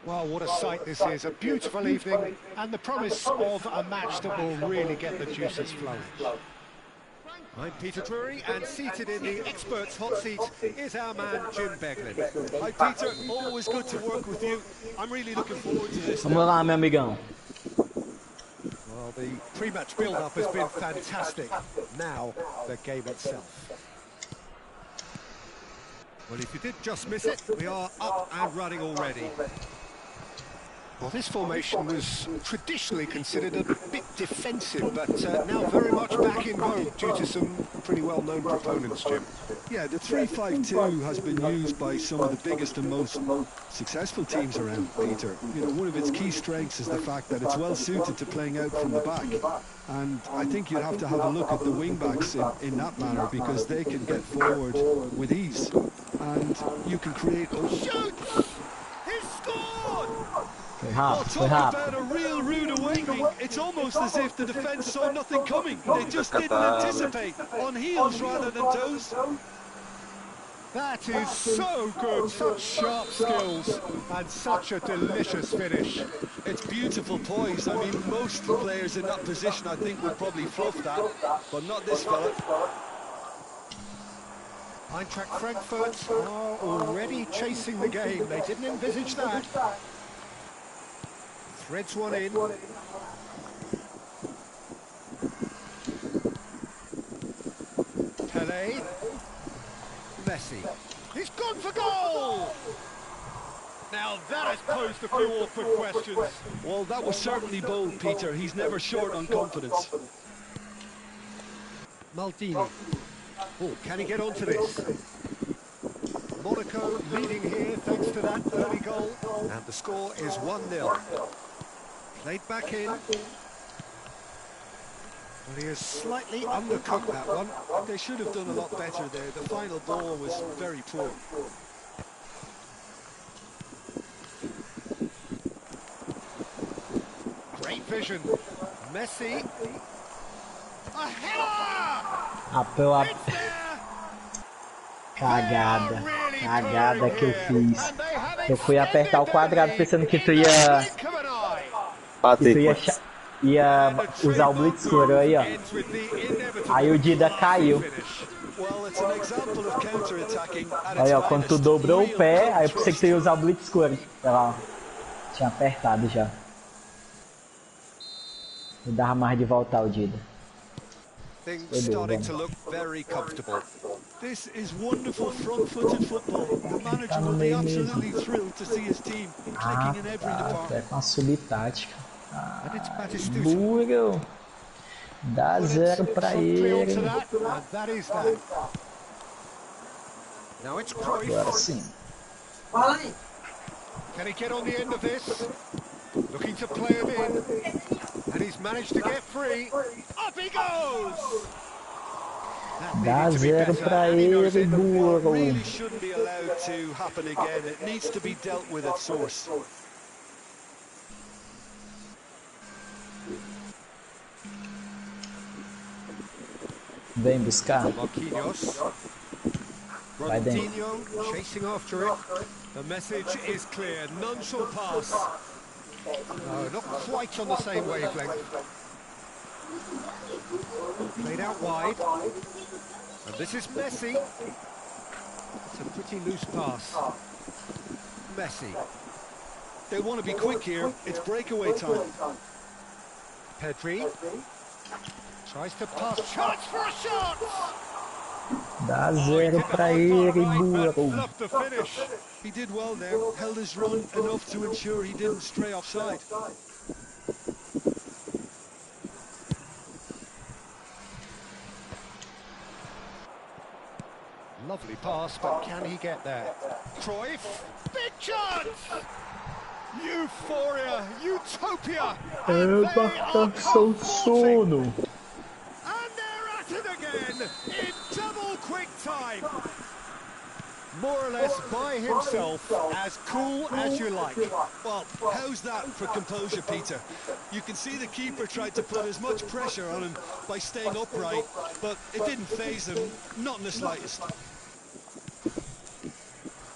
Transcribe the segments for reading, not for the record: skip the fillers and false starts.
Well, what a sight this is. A beautiful evening and the promise of a match that will really get the juices flowing. I'm Peter Drury, and seated in the experts' hot seat is our man Jim Beglin. Hi Peter, always good to work with you. I'm really looking forward to this. Vamos lá, meu amigão. Well, the pre-match build-up has been fantastic. Now, the game itself. Well, if you did just miss it, we are up and running already. Well, this formation was traditionally considered a bit defensive, but now very much back in vogue due to some pretty well-known proponents, Jim. Yeah, the 3-5-2 has been used by some of the biggest and most successful teams around, Peter. You know, one of its key strengths is the fact that it's well suited to playing out from the back. And I think you'd have to have a look at the wing-backs in that manner, because they can get forward with ease. And you can create... Shoots! He's scored! Foi rápido. About a real rude awakening. It's almost as if the defence saw nothing coming. They just didn't anticipate. On heels rather than toes. That is so good, such sharp skills and such a delicious finish. It's beautiful poise. I mean, most players in that position, I think, would probably fluff that, but not this fella. Eintracht Frankfurt are already chasing the game. They didn't envisage that. Threads one in. Pelé. Messi. He's gone for goal! Now that has posed a few awkward questions. Well, that was certainly bold, Peter. He's never short on confidence. Maldini. Oh, can he get onto this? Monaco leading here thanks to that early goal. And the score is 1-0. Played back in. Well, he has slightly undercooked that one. They should have done a lot better there. The final ball was very poor. Great vision. Messi. A header! Pela cagada que eu fiz. Eu fui apertar o quadrado pensando que tu ia usar o blitzscore aí, ó. Aí o Dida caiu. Aí, ó, quando tu dobrou o pé, aí eu pensei que tu ia usar o blitzscore. Olha lá, ó. Tinha apertado já. Eu dava mais de voltar o Dida. Things starting to look very comfortable. This is wonderful front-footed football. The manager will be absolutely thrilled to see his team clicking in every department. É com a subtática. Burro. Dá 0 pra ele. Agora sim. Can he get on the end of this? Looking to play it in. And he's managed to get free. Up he goes! Dá 0 pra ele, burro. Really shouldn't be allowed to happen again. It needs to be dealt with at source. Vem buscar. Marquinhos. Ronaldinho chasing after it. The message is clear. None shall pass. No, not quite on the same wavelength. Played out wide. And this is Messi. It's a pretty loose pass. Messi. They want to be quick here. It's breakaway time. Pedri. Tries to pass. Chance for a shot! Dá 0 pra ele, burro. Love the finish. He did well there. Held his run enough to ensure he didn't stray offside. Lovely pass, but can he get there? Cruyff, big chance! Euphoria, utopia! And they are comforting. And they're at it again, in double quick time! More or less by himself, as cool as you like. Well, how's that for composure, Peter? You can see the keeper tried to put as much pressure on him by staying upright, but it didn't faze him, not in the slightest.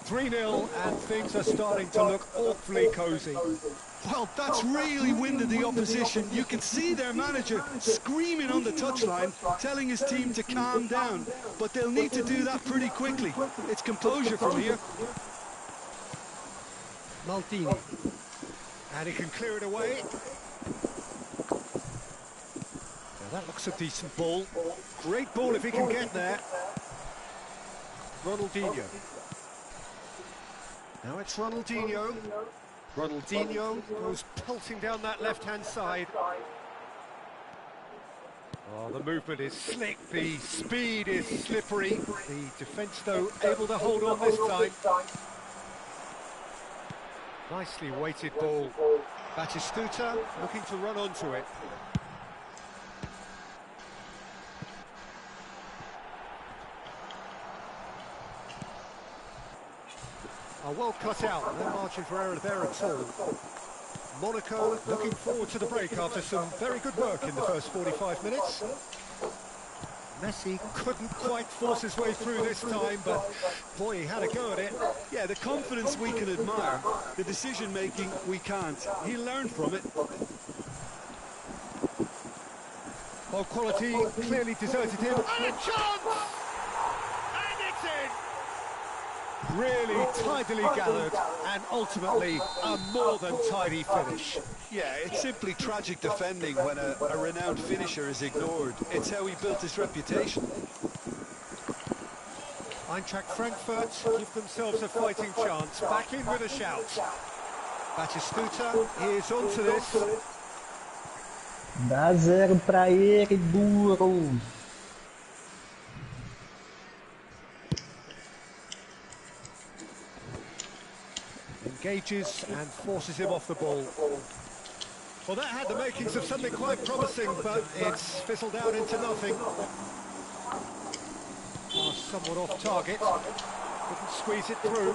3-0 and things are starting to look awfully cosy. Well, that's really winded the opposition. You can see their manager screaming on the touchline, telling his team to calm down. But they'll need to do that pretty quickly. It's composure from here. Maldini. And he can clear it away. Now that looks a decent ball. Great ball if he can get there. Ronaldinho. Now it's Ronaldinho. Ronaldinho goes pelting down that left-hand side. Oh, the movement is slick, the speed is slippery. The defence, though, able to hold on this time. Nicely weighted ball. Batistuta looking to run onto it. Oh, well cut out, no margin for error there at all. Monaco looking forward to the break after some very good work in the first 45 minutes. Messi couldn't quite force his way through this time, but boy, he had a go at it. Yeah, the confidence we can admire, the decision-making we can't. He learned from it. Well, quality clearly deserted him. And a chance! And it's in! Really tidily gathered, and ultimately a more than tidy finish. Yeah, it's simply tragic defending when a renowned finisher is ignored. It's how he built his reputation. Eintracht Frankfurt give themselves a fighting chance. Back in with a shout. Batistuta is onto this. Dá 0 pra ele, duro. Engages and forces him off the ball. Well, that had the makings of something quite promising, but it's fizzled out into nothing. Oh, somewhat off target. Couldn't squeeze it through.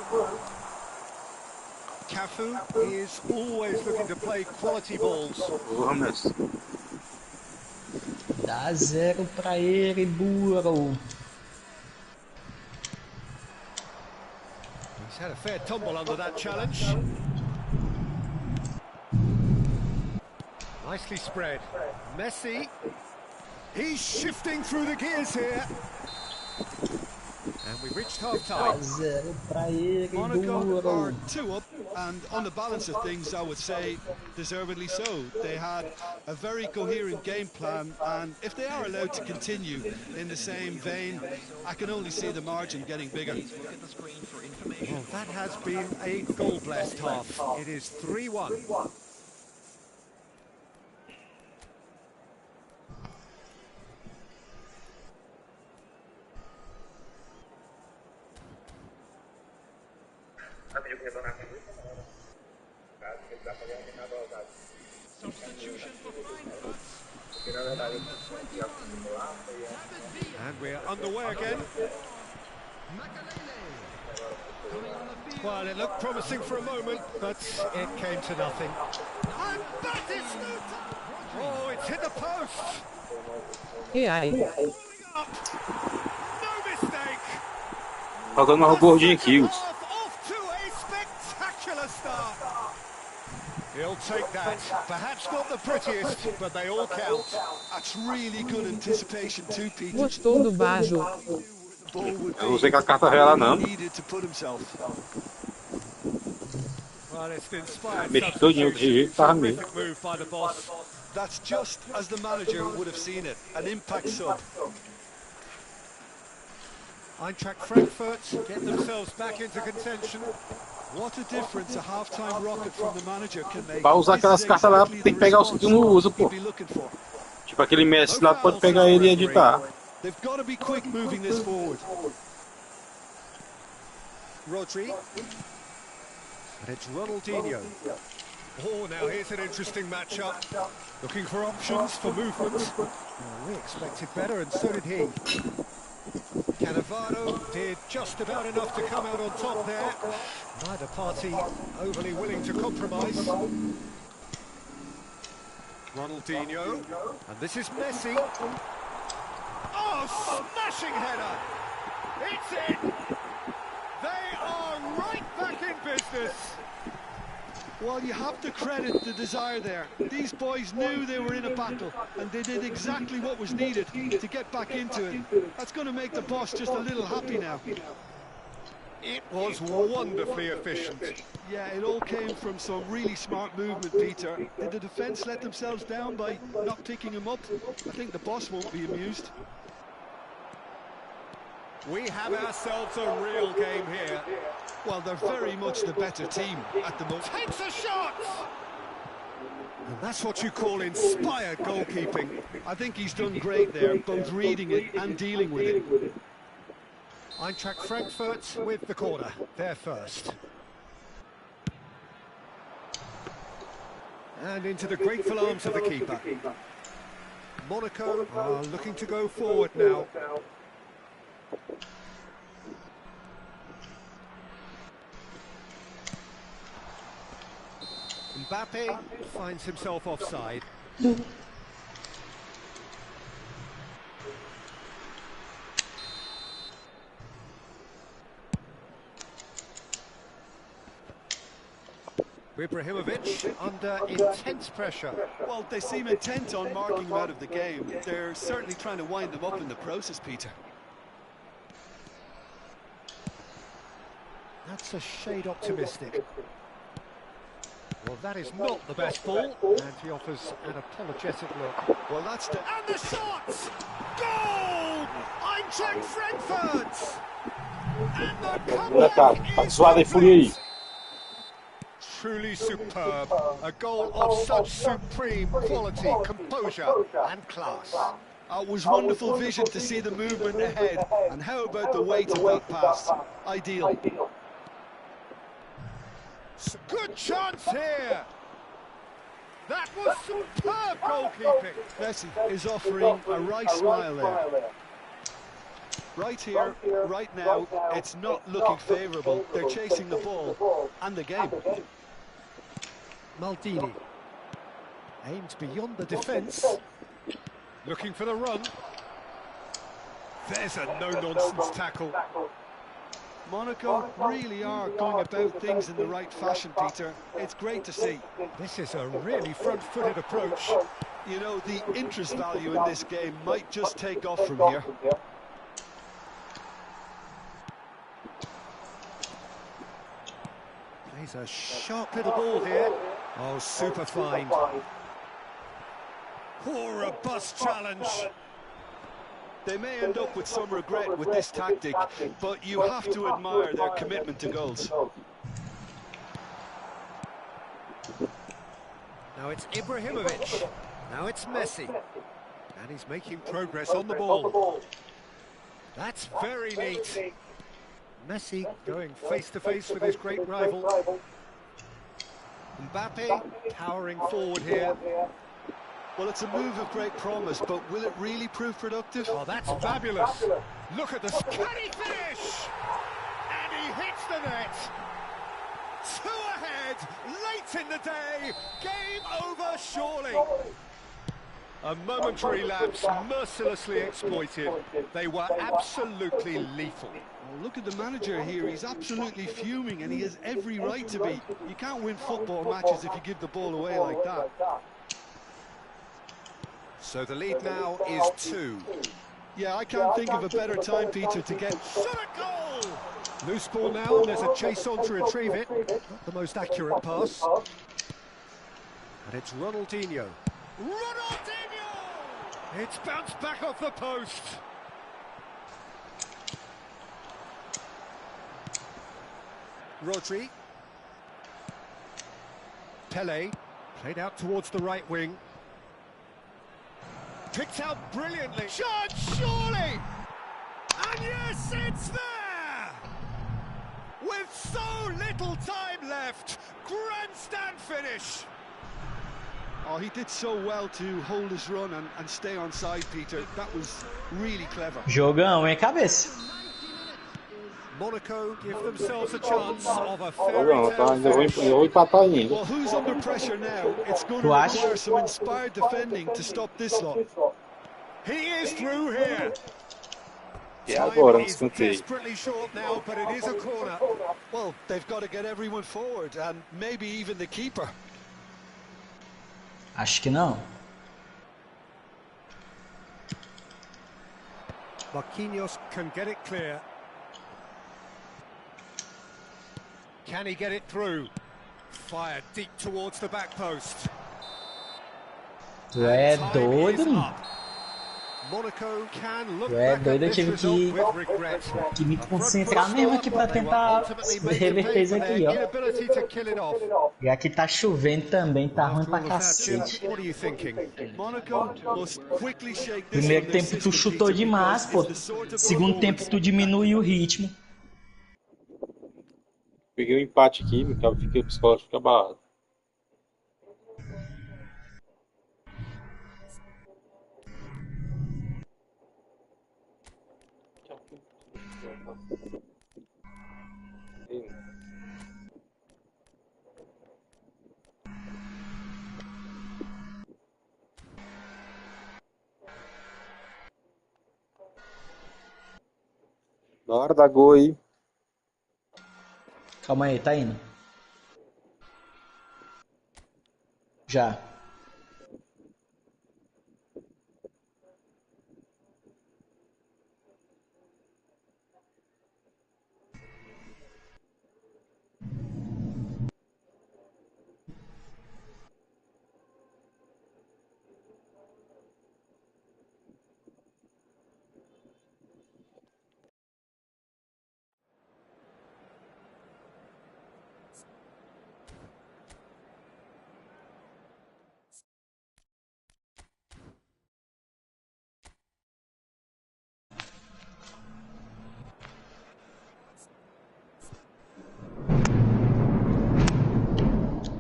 Cafu is always looking to play quality balls. Dá 0 pra ele, duro. He's had a fair tumble under that challenge. Nicely spread. Messi. He's shifting through the gears here. And we've reached half-time. 0 pra ele, Monaco duro. are 2 up, and on the balance of things, I would say deservedly so. They had a very coherent game plan, and if they are allowed to continue in the same vein, I can only see the margin getting bigger. Well, that has been a goal-blessed half. It is 3-1. Substitution for Frankfurt. And we're underway again. Well, it looked promising for a moment, but it came to nothing. And Batistuta! Oh, it's hit the post! Yeah. Up. No mistake! Faltando mais o gordinho aqui. Off to a spectacular start. He'll take that. Perhaps not the prettiest, but they all count. That's really good anticipation too, Peter. Gostou do bajo? Eu não sei que a carta real não. Needed to put himself. Well, it's an inspired Mexi todinho, de jeito tava meio. terrific move by the boss. That's just as the manager would have seen it, an impact sub. Eintracht Frankfurt get themselves back into contention. What a difference a half-time rocket from the manager can make. Pra usar aquelas cartas lá, tem que pegar os que não usa, pô. Tipo aquele Messi lá, pode pegar ele e editar. They've got to be quick moving this forward. Rodri. And it's Ronaldinho. Oh, now here's an interesting matchup. Looking for options for movement. Well, we expected better, and so did he. Cannavaro did just about enough to come out on top there. Neither party overly willing to compromise. Ronaldinho. And this is Messi. Oh, smashing header! It's in! They are right back in business. Well, you have to credit the desire there. These boys knew they were in a battle, and they did exactly what was needed to get back into it. That's going to make the boss just a little happy now. It was wonderfully efficient. Yeah, it all came from some really smart movement, Peter. Did the defence let themselves down by not picking him up? I think the boss won't be amused. We have ourselves a real game here. Well, they're very much the better team at the moment. Takes a shot! And that's what you call inspired goalkeeping. I think he's done great there, both reading it and dealing with it. Eintracht Frankfurt with the corner. They're first. And into the grateful arms of the keeper. Monaco are looking to go forward now. Mbappe finds himself offside. Ibrahimovic under intense pressure. Well, they seem intent on marking him out of the game. They're certainly trying to wind them up in the process, Peter. That's a shade optimistic. Well, that is not the best ball, and he offers an apologetic look. Well, that's the... And the shots! Goal! Eintracht Frankfurt! And the comeback is complete. Truly superb. A goal of such supreme quality, composure and class. It was wonderful vision to see the movement ahead. And how about the weight of that pass? Ideal. Good chance here. That was superb goalkeeping. Messi is offering a right smile there. Right here, right now, it's not looking favourable. They're chasing the ball and the game. Maldini aimed beyond the defence, looking for the run. There's a no-nonsense tackle. Monaco really are going about things in the right fashion, Peter. It's great to see. This is a really front-footed approach. You know, the interest value in this game might just take off from here. Plays a sharp little ball here. Oh, super fine. Oh, robust challenge. They may end up with some regret with this tactic, but you have to admire their commitment to goals. Now it's Ibrahimovic. Now it's Messi. And he's making progress on the ball. That's very neat. Messi going face-to-face with his great rival. Mbappe towering forward here. Well, it's a move of great promise, but will it really prove productive? Oh, that's fabulous. Look at this. Can he finish? And he hits the net. 2 ahead, late in the day. Game over, surely. A momentary lapse, mercilessly exploited. They were absolutely lethal. Well, look at the manager here. He's absolutely fuming, and he has every right to be. You can't win football matches if you give the ball away like that. So the lead now is 2. Yeah, I can't think of a better time, Peter, to get... Shot a goal! Loose ball now, and there's a chase on to retrieve it. Not the most accurate pass. And it's Ronaldinho. Ronaldinho! It's bounced back off the post. Rodri. Pele, played out towards the right wing. Picked out brilliantly. Shot, surely! And yes, it's there! With so little time left, grandstand finish. Oh, he did so well to hold his run and stay on side, Peter. That was really clever. Jogão, hein, cabeça? Monaco give themselves a chance of a fairy Não, tá, tale finish. eu vou empatar ainda. Well, who's under pressure now? It's going to Tu acha? require some inspired defending to stop this lot. He is through here. É agora no Time is escanteio. desperately short now, but it is a corner. Well, they've got to get everyone forward, and maybe even the keeper. Acho que não. Marquinhos can get it clear. Can he get it through? Fired deep towards the back post. Tu é doido, Monaco can look Tu é back doido, at eu this tive result with regret. que me A front concentrar foot mesmo start, aqui pra but they were tentar ultimately made to reverter pay isso for aqui, their ó. inability to kill it off. E aqui tá chovendo também, tá ruim After pra all of that, Jim, cacete. what are you thinking? Monaco must quickly shake this Primeiro from their tempo tu system, chutou Peter, demais, because pô. it's the sort of Segundo tempo performance tu diminui o ritmo. Peguei um empate aqui, fiquei o psicológico fica abalado. Na hora da gol aí. Calma aí, tá indo. Já.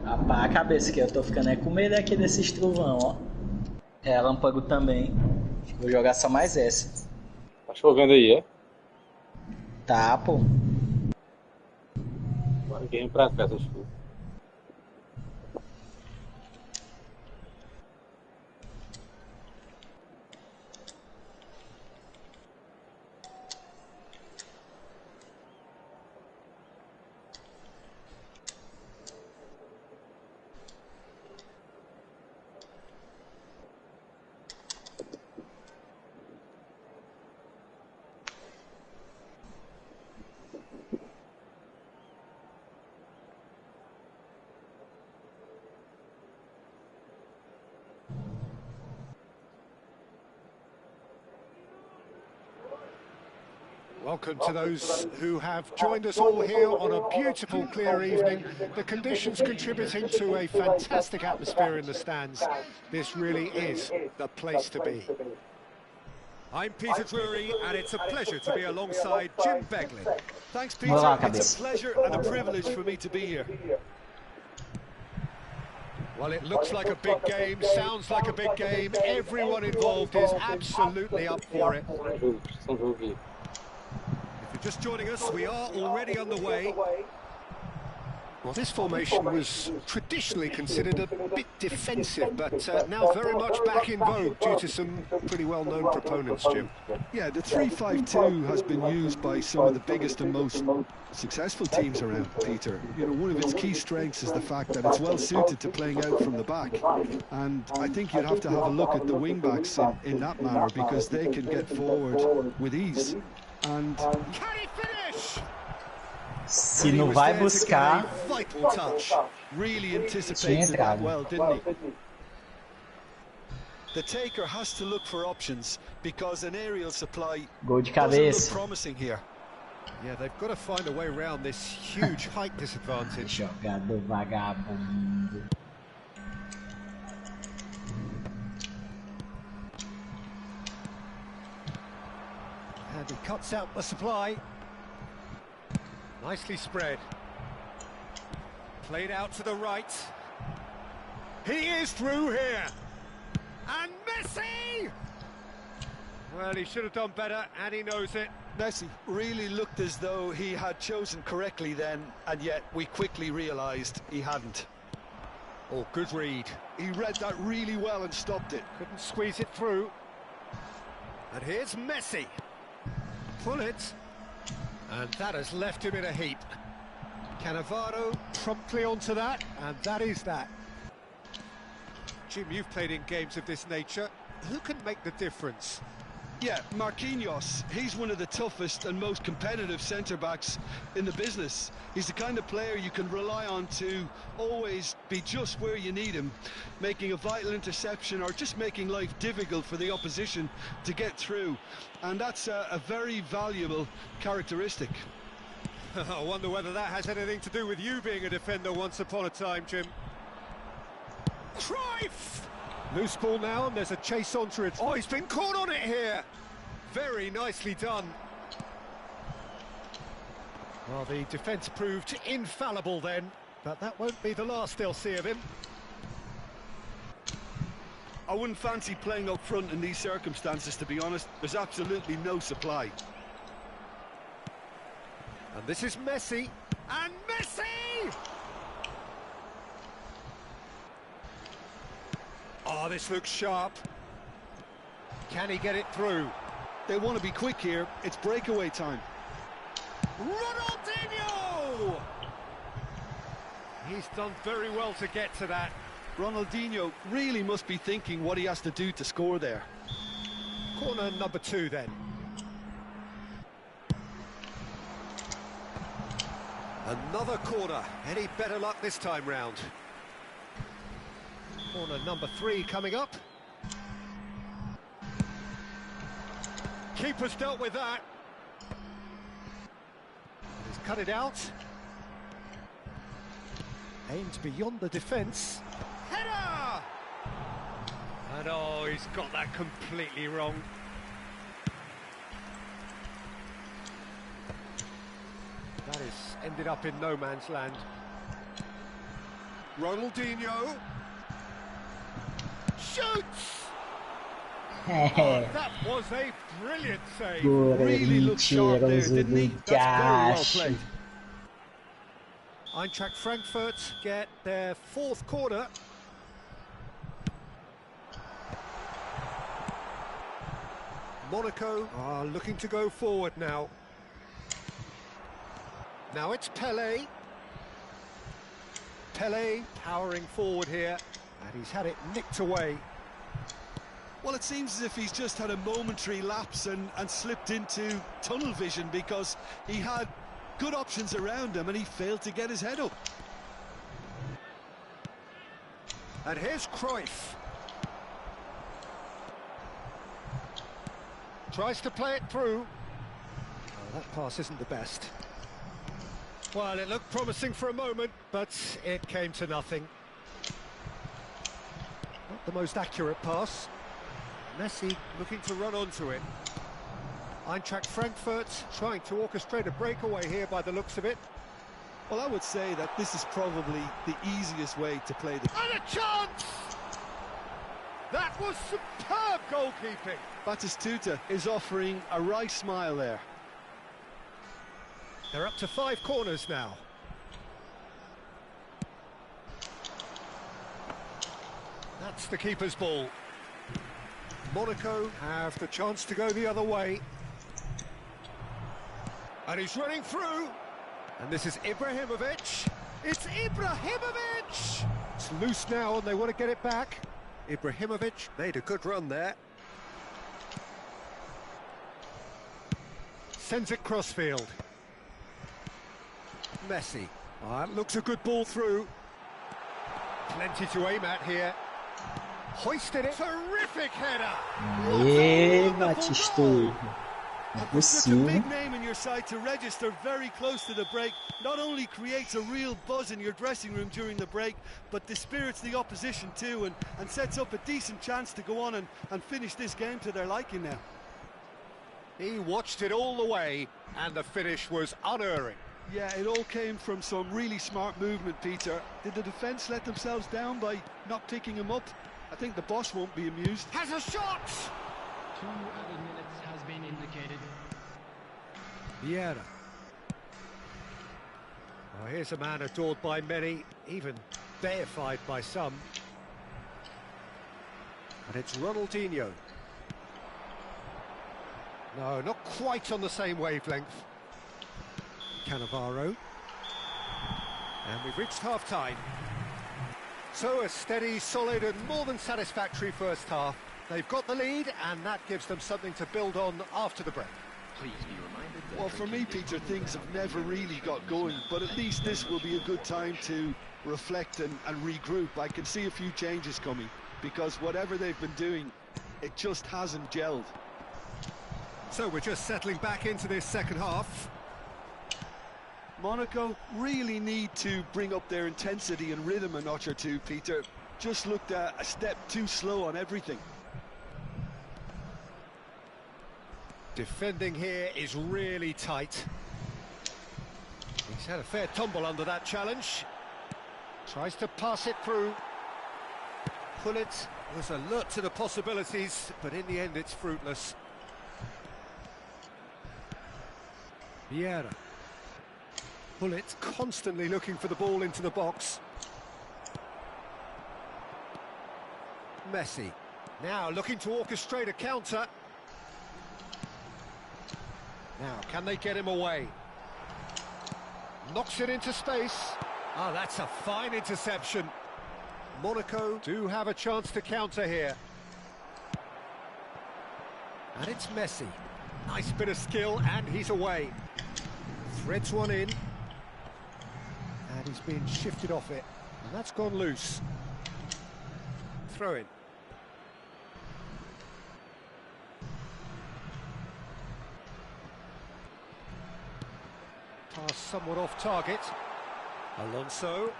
Rapaz, a cabeça que eu tô ficando é com medo aqui desse trovão, ó. Relâmpago também. Vou jogar só mais essa. Tá chovendo aí, é? Tá, pô. Agora vem pra cá essa chuva. Welcome to those who have joined us all here on a beautiful, clear evening. The conditions contributing to a fantastic atmosphere in the stands. This really is the place to be. I'm Peter Drury, and it's a pleasure to be alongside Jim Beglin. Thanks, Peter. It's a pleasure and a privilege for me to be here. Well, it looks like a big game, sounds like a big game. Everyone involved is absolutely up for it. If you're just joining us, we are already on the way. Well, this formation was traditionally considered a bit defensive, but now very much back in vogue due to some pretty well-known proponents, Jim. Yeah, the 3-5-2 has been used by some of the biggest and most successful teams around, Peter. You know, one of its key strengths is the fact that it's well suited to playing out from the back. And I think you'd have to have a look at the wing-backs in that manner, because they can get forward with ease. And Can he finish? Se não vai buscar, vital touch. Really anticipated that well, didn't he? The taker has to look for options, because an aerial supply gol de doesn't look cabeça. promising here. Yeah, they've got to find a way around this huge height disadvantage. Jogador vagabundo. And he cuts out the supply. Nicely spread. Played out to the right. He is through here. And Messi! Well, he should have done better, and he knows it. Messi really looked as though he had chosen correctly then, and yet we quickly realised he hadn't. Oh, good read. He read that really well and stopped it. Couldn't squeeze it through. And here's Messi. pull it. And that has left him in a heap. Cannavaro promptly onto that, and that is that. Jim, you've played in games of this nature. Who can make the difference? Yeah, Marquinhos, he's one of the toughest and most competitive centre-backs in the business. He's the kind of player you can rely on to always be just where you need him, making a vital interception or just making life difficult for the opposition to get through. And that's a very valuable characteristic. I wonder whether that has anything to do with you being a defender once upon a time, Jim. Cruyff! Loose ball now, and there's a chase onto it. Oh, he's been caught on it here! Very nicely done. Well, the defence proved infallible then, but that won't be the last they'll see of him. I wouldn't fancy playing up front in these circumstances, to be honest. There's absolutely no supply. And this is Messi, and Messi! Oh, this looks sharp. Can he get it through? They want to be quick here. It's breakaway time. Ronaldinho! He's done very well to get to that. Ronaldinho really must be thinking what he has to do to score there. Corner number 2 then. Another corner. Any better luck this time round? Corner number 3 coming up. Keeper's dealt with that. He's cut it out. Aimed beyond the defence. Header! And oh, he's got that completely wrong. That has ended up in no man's land. Ronaldinho. Shoots! Oh, that was a brilliant save. Really looked sharp there, didn't he? That's very well played. Eintracht Frankfurt get their 4th corner. Monaco are looking to go forward now. Now it's Pelé. Pelé powering forward here, and he's had it nicked away. Well, it seems as if he's just had a momentary lapse and slipped into tunnel vision, because he had good options around him and he failed to get his head up. And here's Cruyff. Tries to play it through. Oh, that pass isn't the best. Well, it looked promising for a moment, but it came to nothing. Not the most accurate pass. Messi looking to run onto it. Eintracht Frankfurt trying to orchestrate a breakaway here by the looks of it. Well, I would say that this is probably the easiest way to play the... And a chance! That was superb goalkeeping. Batistuta is offering a right smile there. They're up to 5 corners now. That's the keeper's ball. Monaco have the chance to go the other way. And he's running through. And this is Ibrahimovic. It's Ibrahimovic! It's loose now and they want to get it back. Ibrahimovic made a good run there. Sends it crossfield. Messi. Oh, that looks a good ball through. Plenty to aim at here. Hoisted it. Terrific header. Aê, Batistuta. Não é With such a possível. big name in your side to register very close to the break not only creates a real buzz in your dressing room during the break, but dispirits the opposition too, and sets up a decent chance to go on and finish this game to their liking now. He watched it all the way, and the finish was unerring. Yeah, it all came from some really smart movement, Peter. Did the defence let themselves down by not picking him up? I think the boss won't be amused. Has a shot! 2 added minutes has been indicated. Vieira. Oh, here's a man adored by many, even deified by some. And it's Ronaldinho. No, not quite on the same wavelength. Cannavaro. And we've reached half-time. So a steady, solid and more than satisfactory first half. They've got the lead and that gives them something to build on after the break. Please be reminded that Well, for me, Peter, things have never really got going, but at least this will be a good time to reflect and regroup. I can see a few changes coming, because whatever they've been doing, it just hasn't gelled. So we're just settling back into this second half. Monaco really need to bring up their intensity and rhythm a notch or two, Peter. Just looked a step too slow on everything. Defending here is really tight. He's had a fair tumble under that challenge. Tries to pass it through. Pullet was alert to the possibilities, but in the end it's fruitless. Vieira. Pullet constantly looking for the ball into the box. Messi. Now looking to orchestrate a counter. Now, can they get him away? Knocks it into space. Ah, that's a fine interception. Monaco do have a chance to counter here. And it's Messi. Nice bit of skill, and he's away. Threads one in. And he's been shifted off it. And that's gone loose. Throw in. Pass somewhat off target. Alonso.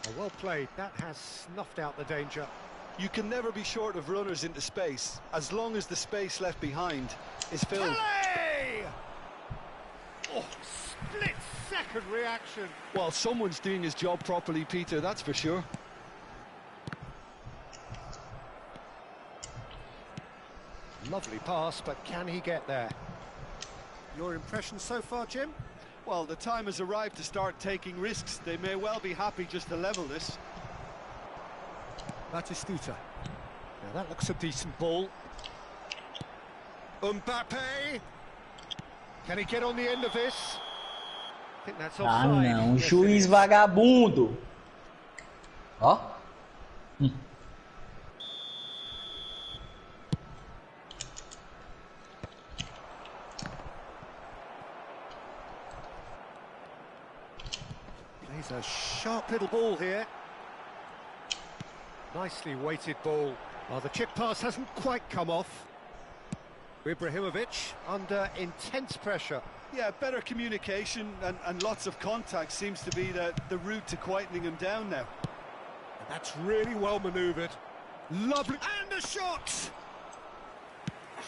Oh, well played. That has snuffed out the danger. You can never be short of runners into space, as long as the space left behind is filled. Pele! Oh, split-second reaction. Well, someone's doing his job properly, Peter, that's for sure. Lovely pass, but can he get there? Your impression so far, Jim? Well, the time has arrived to start taking risks. They may well be happy just to level this. Batistuta. Now that looks a decent ball. Mbappe. Can he get on the end of this? I think that's Ah, offside. não, Yes, it juiz is. vagabundo. Ó. Plays a sharp little ball here. Nicely weighted ball. Well, the chip pass hasn't quite come off. Ibrahimovic under intense pressure. Yeah, better communication and lots of contact seems to be the route to quietening him down now. And that's really well manoeuvred. Lovely. And a shot!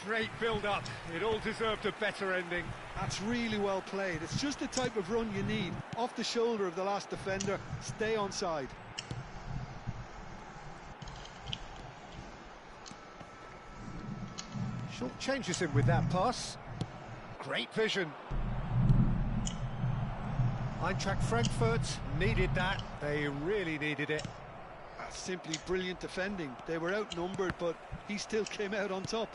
Great build-up. It all deserved a better ending. That's really well played. It's just the type of run you need. Off the shoulder of the last defender, stay onside. Short changes him with that pass. Great vision. Eintracht Frankfurt needed that. They really needed it. That's simply brilliant defending. They were outnumbered, but he still came out on top.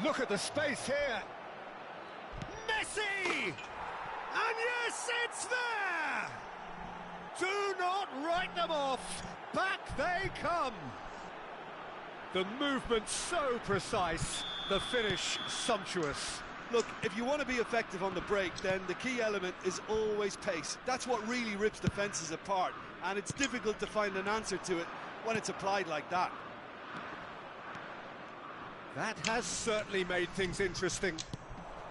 Look at the space here. Messi! And yes, it's there! Do not write them off. Back they come. The movement so precise, the finish sumptuous. Look, if you want to be effective on the break, then the key element is always pace. That's what really rips defences apart, and it's difficult to find an answer to it when it's applied like that. That has certainly made things interesting.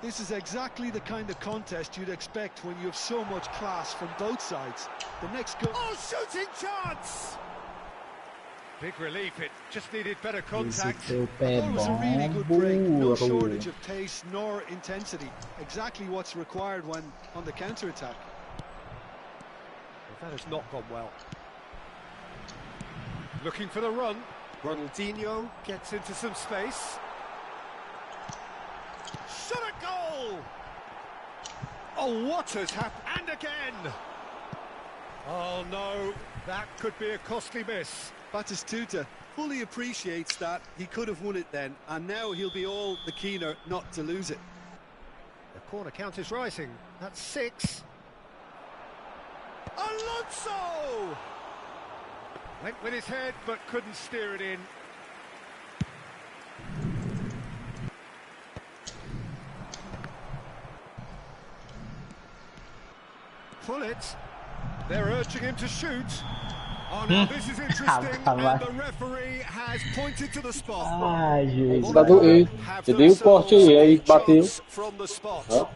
This is exactly the kind of contest you'd expect when you have so much class from both sides. The next goal... Oh, shooting chance! Big relief, it just needed better Esse contact. teu pé It was a really good break. bom, No burro. shortage of pace nor intensity. Exactly what's required when on the counter-attack. Well, that has not gone well. Looking for the run. Ronaldinho gets into some space. Shot a goal! Oh, what has happened? And again! Oh no, that could be a costly miss. Batistuta fully appreciates that he could have won it then, and now he'll be all the keener not to lose it. The corner count is rising. That's 6. Alonso! Went with his head, but couldn't steer it in. Pull it. They're urging him to shoot. Oh, now this is interesting, and the referee has pointed to the spot. Ai, juiz. Eu dei o corte aí bateu. From the spot. Ó.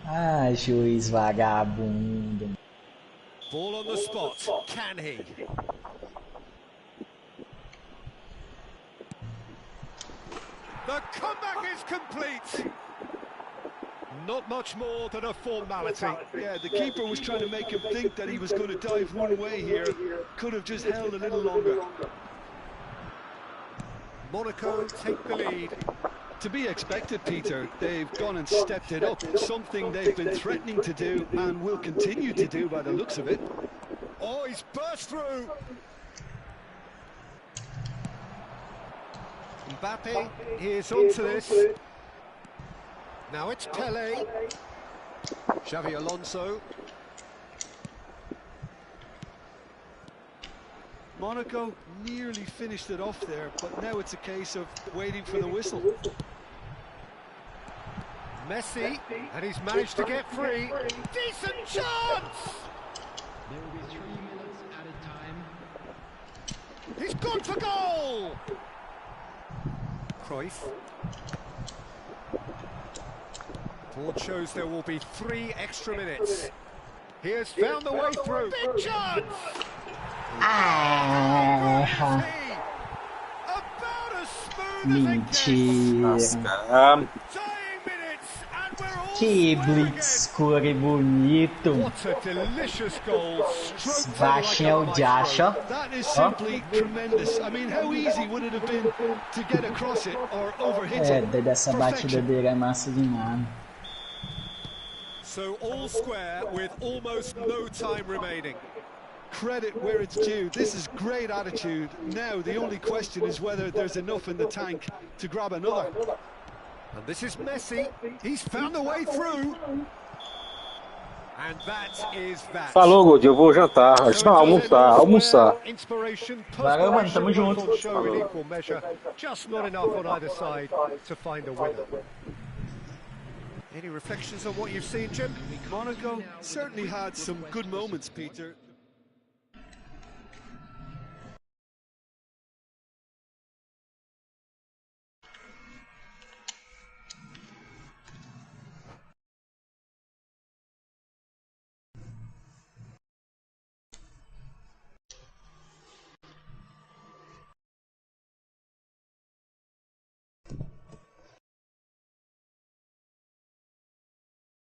Ai, juiz vagabundo. Ball on the spot. Can he? The comeback is complete. Not much more than a formality. Yeah, the keeper was trying to make him think that he was going to dive one way here. Could have just held a little longer. Monaco take the lead. To be expected, Peter. They've gone and stepped it up. Something they've been threatening to do and will continue to do by the looks of it. Oh, he's burst through. Mbappe is onto this. Now it's Pele. Xavi Alonso. Monaco nearly finished it off there, but now it's a case of waiting for the whistle. Messi, and he's managed to get free. Decent chance! There will be 3 minutes added time. He's gone for goal! Cruyff. Board shows there will be 3 extra minutes. He has found the way through. Big chance! Ah, About as smooth as it gets. mentira. Dying minutes, and we're all Que square blitz again. core bonito. What a delicious goal. Stroked Baixinha like o a Diacho. maestro. That is simply tremendous. I mean, how easy would it have been to get across it or overhit É, it? dessa batida Perfection. dele é massa demais. So all square with almost no time remaining. Credit where it's due. This is great attitude. Now the only question is whether there's enough in the tank to grab another. And this is Messi. He's found the way through. And that is that. Falou, Gold, eu vou jantar. Não, almoçar. Inspiration, Valeu, mano, tamo perspiration, junto. both on show in equal measure. Just not enough on either side to find a winner. Any reflections on what you've seen, Jim? Monaco certainly had some good moments, Peter.